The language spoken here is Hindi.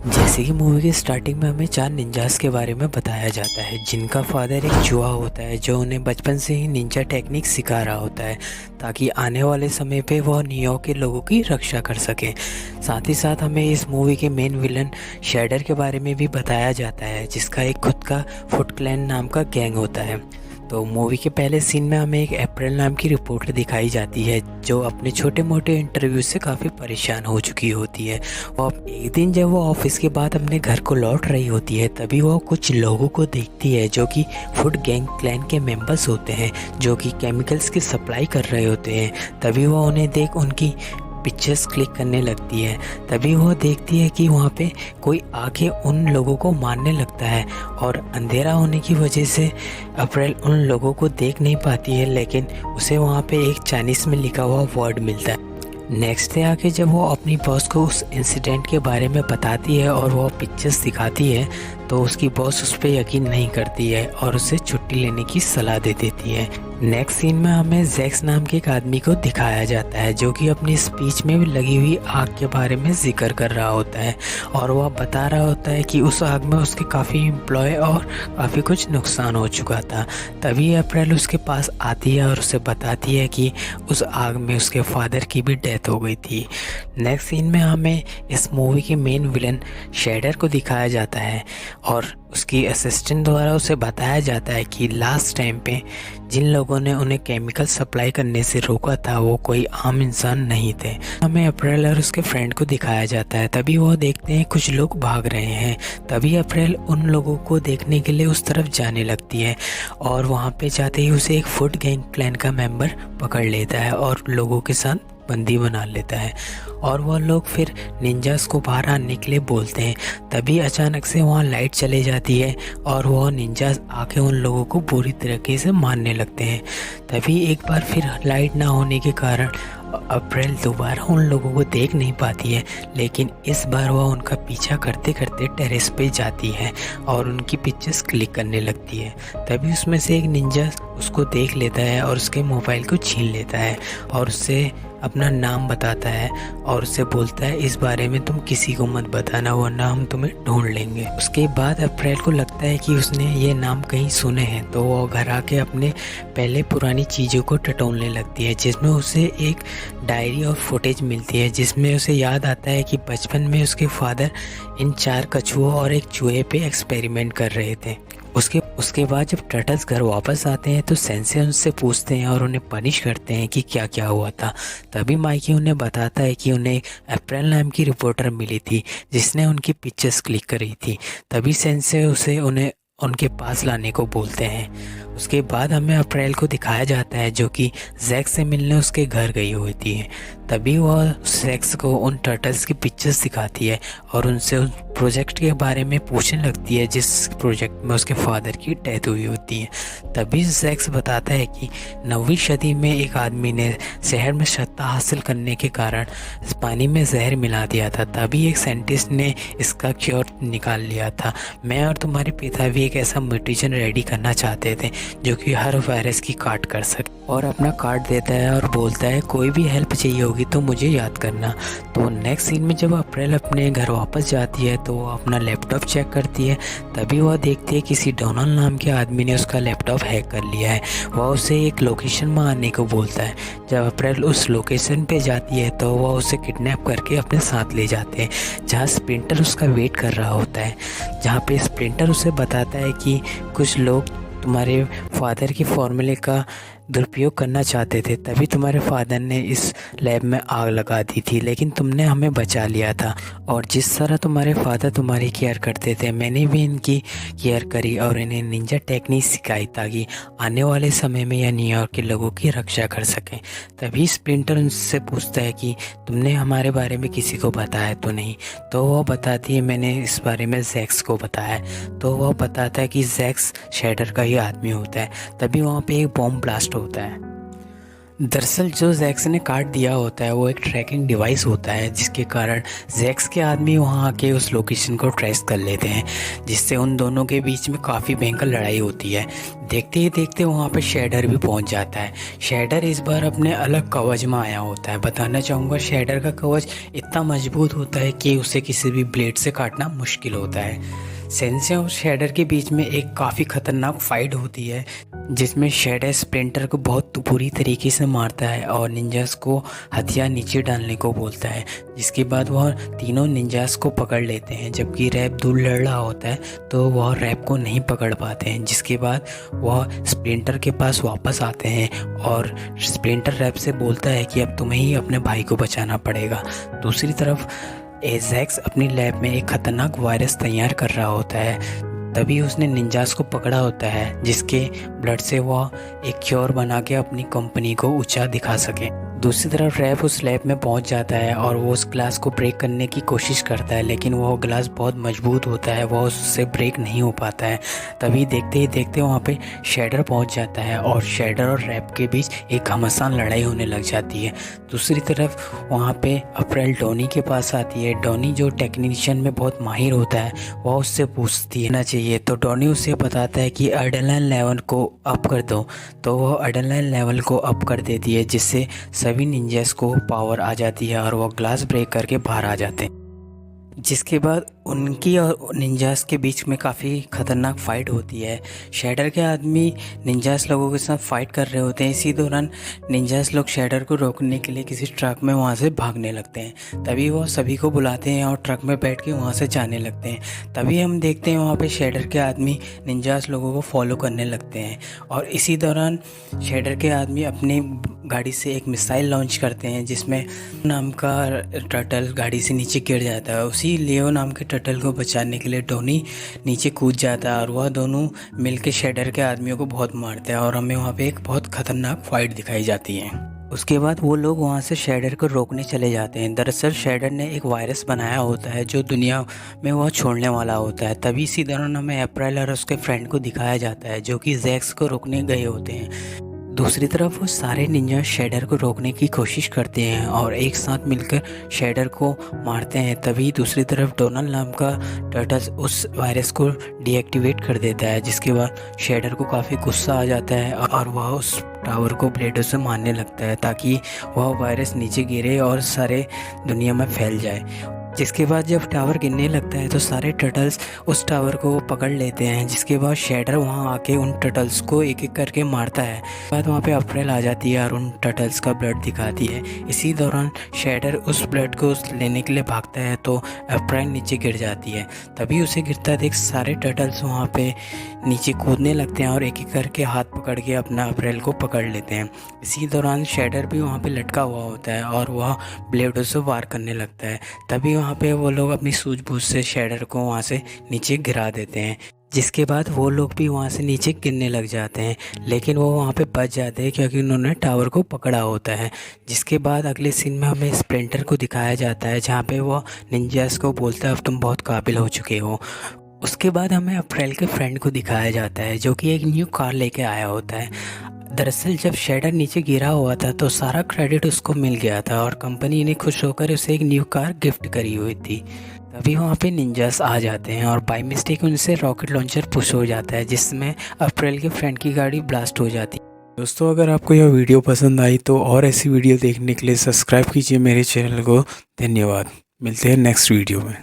जैसे कि मूवी की स्टार्टिंग में हमें 4 निंजास के बारे में बताया जाता है, जिनका फादर एक चूहा होता है जो उन्हें बचपन से ही निंजा टेक्निक सिखा रहा होता है ताकि आने वाले समय पे वह न्यूयॉर्क के लोगों की रक्षा कर सके। साथ ही साथ हमें इस मूवी के मेन विलन शैडर के बारे में भी बताया जाता है, जिसका एक खुद का फुट क्लैन नाम का गैंग होता है। तो मूवी के पहले सीन में हमें एक अप्रैल नाम की रिपोर्टर दिखाई जाती है जो अपने छोटे मोटे इंटरव्यू से काफ़ी परेशान हो चुकी होती है। वो एक दिन जब वो ऑफिस के बाद अपने घर को लौट रही होती है, तभी वो कुछ लोगों को देखती है जो कि फूड गैंग क्लैन के मेंबर्स होते हैं, जो कि केमिकल्स की सप्लाई कर रहे होते हैं। तभी वो उन्हें देख उनकी पिक्चर्स क्लिक करने लगती है। तभी वो देखती है कि वहाँ पे कोई आके उन लोगों को मारने लगता है, और अंधेरा होने की वजह से अप्रैल उन लोगों को देख नहीं पाती है, लेकिन उसे वहाँ पे एक चाइनीज़ में लिखा हुआ वर्ड मिलता है। नेक्स्ट डे आके जब वो अपनी बॉस को उस इंसिडेंट के बारे में बताती है और वो पिक्चर्स दिखाती है, तो उसकी बॉस उस पर यकीन नहीं करती है और उसे छुट्टी लेने की सलाह दे देती है। नेक्स्ट सीन में हमें जैक्स नाम के एक आदमी को दिखाया जाता है जो कि अपनी स्पीच में भी लगी हुई आग के बारे में जिक्र कर रहा होता है, और वह बता रहा होता है कि उस आग में उसके काफ़ी एम्प्लॉय और काफ़ी कुछ नुकसान हो चुका था। तभी अप्रैल उसके पास आती है और उसे बताती है कि उस आग में उसके फादर की भी डेथ हो गई थी। नेक्स्ट सीन में हमें इस मूवी के मेन विलन शैडर को दिखाया जाता है, और उसकी असिस्टेंट द्वारा उसे बताया जाता है कि लास्ट टाइम पे जिन लोगों ने उन्हें केमिकल सप्लाई करने से रोका था वो कोई आम इंसान नहीं थे। हमें अप्रैल और उसके फ्रेंड को दिखाया जाता है। तभी वो देखते हैं कुछ लोग भाग रहे हैं। तभी अप्रैल उन लोगों को देखने के लिए उस तरफ जाने लगती है, और वहाँ पे जाते ही उसे एक फुट गैंग क्लैन का मेंबर पकड़ लेता है और लोगों के साथ बंदी बना लेता है, और वह लोग फिर निंजास को बाहर आने के लिए बोलते हैं। तभी अचानक से वहाँ लाइट चली जाती है और वह निंजास आके उन लोगों को बुरी तरीके से मारने लगते हैं। तभी एक बार फिर लाइट ना होने के कारण अप्रैल दोबारा उन लोगों को देख नहीं पाती है, लेकिन इस बार वह उनका पीछा करते करते टेरेस पे जाती है और उनकी पिक्चर्स क्लिक करने लगती है। तभी उसमें से एक निंजा उसको देख लेता है और उसके मोबाइल को छीन लेता है और उससे अपना नाम बताता है और उससे बोलता है इस बारे में तुम किसी को मत बताना वरना हम तुम्हें ढूंढ लेंगे। उसके बाद अप्रैल को लगता है कि उसने ये नाम कहीं सुने हैं, तो वो घर आके अपने पहले पुरानी चीज़ों को टटोलने लगती है, जिसमें उसे एक डायरी और फुटेज मिलती है जिसमें उसे याद आता है कि बचपन में उसके फादर इन 4 कछुओं और एक चूहे पे एक्सपेरिमेंट कर रहे थे। उसके बाद जब टर्टल्स घर वापस आते हैं तो सेंसे उनसे पूछते हैं और उन्हें पनिश करते हैं कि क्या क्या हुआ था। तभी माइकी उन्हें बताता है कि उन्हें अप्रैल नाम की रिपोर्टर मिली थी जिसने उनकी पिक्चर्स क्लिक करी थी। तभी सेंसे उसे उन्हें उनके पास लाने को बोलते हैं। उसके बाद हमें अप्रैल को दिखाया जाता है जो कि जैक्स से मिलने उसके घर गई होती है। तभी वह जैक्स को उन टर्टल्स की पिक्चर्स दिखाती है और उनसे उस प्रोजेक्ट के बारे में पूछने लगती है जिस प्रोजेक्ट में उसके फादर की डेथ हुई होती है। तभी जैक्स बताता है कि 9वीं सदी में एक आदमी ने शहर में सत्ता हासिल करने के कारण इस पानी में जहर मिला दिया था। तभी एक साइंटिस्ट ने इसका क्योर निकाल लिया था। मैं और तुम्हारे पिता भी एक ऐसा म्यूटेशन रेडी करना चाहते थे जो कि हर वायरस की काट कर सके, और अपना कार्ड देता है और बोलता है कोई भी हेल्प चाहिए होगी तो मुझे याद करना। तो नेक्स्ट सीन में जब अप्रैल अपने घर वापस जाती है तो वो अपना लैपटॉप चेक करती है। तभी वह देखती है किसी डोनाल्ड नाम के आदमी ने उसका लैपटॉप हैक कर लिया है। वह उसे एक लोकेशन में आने को बोलता है। जब अप्रैल उस लोकेशन पे जाती है तो वह उसे किडनैप करके अपने साथ ले जाते हैं, जहाँ स्प्रिंटर उसका वेट कर रहा होता है। जहाँ पे स्प्रिंटर उसे बताता है कि कुछ लोग तुम्हारे फादर की फॉर्मूले का दुरुपयोग करना चाहते थे, तभी तुम्हारे फादर ने इस लैब में आग लगा दी थी, लेकिन तुमने हमें बचा लिया था। और जिस तरह तुम्हारे फादर तुम्हारी केयर करते थे मैंने भी इनकी केयर करी और इन्हें निंजा टेक्निक सिखाई ताकि आने वाले समय में यह न्यूयॉर्क के लोगों की रक्षा कर सकें। तभी स्प्लिंटर उनसे पूछता है कि तुमने हमारे बारे में किसी को बताया तो नहीं। तो वह बताती है मैंने इस बारे में जैक्स को बताया। तो वह बताता है कि जैक्स शैडर का ही आदमी होता है। तभी वहाँ पे एक बॉम्ब ब्लास्ट होता है। दरअसल जो जैक्स ने काट दिया होता है वो एक ट्रैकिंग डिवाइस होता है, जिसके कारण जैक्स के आदमी वहाँ आके उस लोकेशन को ट्रेस कर लेते हैं, जिससे उन दोनों के बीच में काफ़ी भयंकर लड़ाई होती है। देखते ही देखते वहाँ पे शैडर भी पहुँच जाता है। शैडर इस बार अपने अलग कवच में आया होता है। बताना चाहूँगा, शैडर का कवच इतना मजबूत होता है कि उसे किसी भी ब्लेड से काटना मुश्किल होता है। सेंसे और शैडर के बीच में एक काफ़ी ख़तरनाक फाइट होती है, जिसमें शैडर स्प्लिंटर को बहुत बुरी तरीके से मारता है और निंजास को हथियार नीचे डालने को बोलता है। जिसके बाद वह तीनों निंजास को पकड़ लेते हैं, जबकि रैप दूर लड़ रहा होता है तो वह रैप को नहीं पकड़ पाते हैं। जिसके बाद वह स्प्लिंटर के पास वापस आते हैं और स्प्लिंटर रैप से बोलता है कि अब तुम्हें ही अपने भाई को बचाना पड़ेगा। दूसरी तरफ जैक्स अपनी लैब में एक ख़तरनाक वायरस तैयार कर रहा होता है। तभी उसने निंजास को पकड़ा होता है, जिसके ब्लड से वह एक क्योर बना के अपनी कंपनी को ऊंचा दिखा सके। दूसरी तरफ रैप उस लैब में पहुंच जाता है और वो उस ग्लास को ब्रेक करने की कोशिश करता है, लेकिन वह ग्लास बहुत मजबूत होता है, वह उससे ब्रेक नहीं हो पाता है। तभी देखते ही देखते वहाँ पे शैडर पहुंच जाता है और शैडर और रैप के बीच एक घमासान लड़ाई होने लग जाती है। दूसरी तरफ वहाँ पे अप्रैल डॉनी के पास आती है। डॉनी जो टेक्नीशियन में बहुत माहिर होता है, वह उससे पूछती है ना चाहिए, तो डॉनी उसे बताता है कि एड्रेनलिन लेवल को अप कर दो। तो वह एड्रेनलिन लेवल को अप कर देती है, जिससे सभी निंजास को पावर आ जाती है और वो ग्लास ब्रेक करके बाहर आ जाते हैं। जिसके बाद उनकी और निंजास के बीच में काफ़ी ख़तरनाक फ़ाइट होती है। शैडर के आदमी निंजास लोगों के साथ फ़ाइट कर रहे होते हैं। इसी दौरान निंजास लोग शैडर को रोकने के लिए किसी ट्रक में वहाँ से भागने लगते हैं। तभी वो सभी को बुलाते हैं और ट्रक में बैठ के वहाँ से जाने लगते हैं। तभी हम देखते हैं वहाँ पे शैडर के आदमी निंजास लोगों को फॉलो करने लगते हैं और इसी दौरान शैडर के आदमी अपनी गाड़ी से एक मिसाइल लॉन्च करते हैं, जिसमें नाम का टर्टल गाड़ी से नीचे गिर जाता है। उसी लियो नाम के टर्टल को बचाने के लिए टोनी नीचे कूद जाता है और वह दोनों मिलकर शैडर के आदमियों को बहुत मारते हैं और हमें वहाँ पे एक बहुत ख़तरनाक फाइट दिखाई जाती है। उसके बाद वो लोग वहाँ से शैडर को रोकने चले जाते हैं। दरअसल शैडर ने एक वायरस बनाया होता है जो दुनिया में वह छोड़ने वाला होता है। तभी इसी दौरान हमें अप्रैल और उसके फ्रेंड को दिखाया जाता है, जो कि जैक्स को रोकने गए होते हैं। दूसरी तरफ वो सारे निंजा शैडर को रोकने की कोशिश करते हैं और एक साथ मिलकर शैडर को मारते हैं। तभी दूसरी तरफ डोनाल्ड नाम का टर्टल उस वायरस को डीएक्टिवेट कर देता है, जिसके बाद शैडर को काफ़ी गुस्सा आ जाता है और वह उस टावर को ब्लेडों से मारने लगता है ताकि वह वायरस नीचे गिरे और सारे दुनिया में फैल जाए। जिसके बाद जब टावर गिरने लगता है तो सारे टर्टल्स उस टावर को पकड़ लेते हैं। जिसके बाद शैडर वहां आके उन टर्टल्स को एक एक करके मारता है। बाद वहां पे अप्रैल आ जाती है और उन टर्टल्स का ब्लड दिखाती है। इसी दौरान शैडर उस ब्लड को लेने के लिए भागता है तो अप्रैल नीचे गिर जाती है। तभी उसे गिरता देख सारे टर्टल्स वहाँ पे नीचे कूदने लगते हैं और एक एक करके हाथ पकड़ के अपना अप्रैल को पकड़ लेते हैं। इसी दौरान शैडर भी वहाँ पे लटका हुआ होता है और वह ब्लेडों से वार करने लगता है। तभी वहाँ पे वो लोग अपनी सूझबूझ से शैडर को वहाँ से नीचे गिरा देते हैं। जिसके बाद वो लोग भी वहाँ से नीचे गिरने लग जाते हैं, लेकिन वो वहाँ पे बच जाते हैं क्योंकि उन्होंने टावर को पकड़ा होता है। जिसके बाद अगले सीन में हमें स्प्लिंटर को दिखाया जाता है, जहाँ पे वो निंजास को बोलता है अब तुम बहुत काबिल हो चुके हो। उसके बाद हमें अप्रैल के फ्रेंड को दिखाया जाता है, जो कि एक न्यू कार लेके आया होता है। दरअसल जब शैडर नीचे गिरा हुआ था तो सारा क्रेडिट उसको मिल गया था और कंपनी ने खुश होकर उसे एक न्यू कार गिफ्ट करी हुई थी। तभी वहाँ पे निंजास आ जाते हैं और बाय मिस्टेक उनसे रॉकेट लॉन्चर पुश हो जाता है, जिसमें अप्रैल के फ्रेंड की गाड़ी ब्लास्ट हो जाती है। दोस्तों, अगर आपको यह वीडियो पसंद आई तो और ऐसी वीडियो देखने के लिए सब्सक्राइब कीजिए मेरे चैनल को। धन्यवाद। मिलते हैं नेक्स्ट वीडियो में।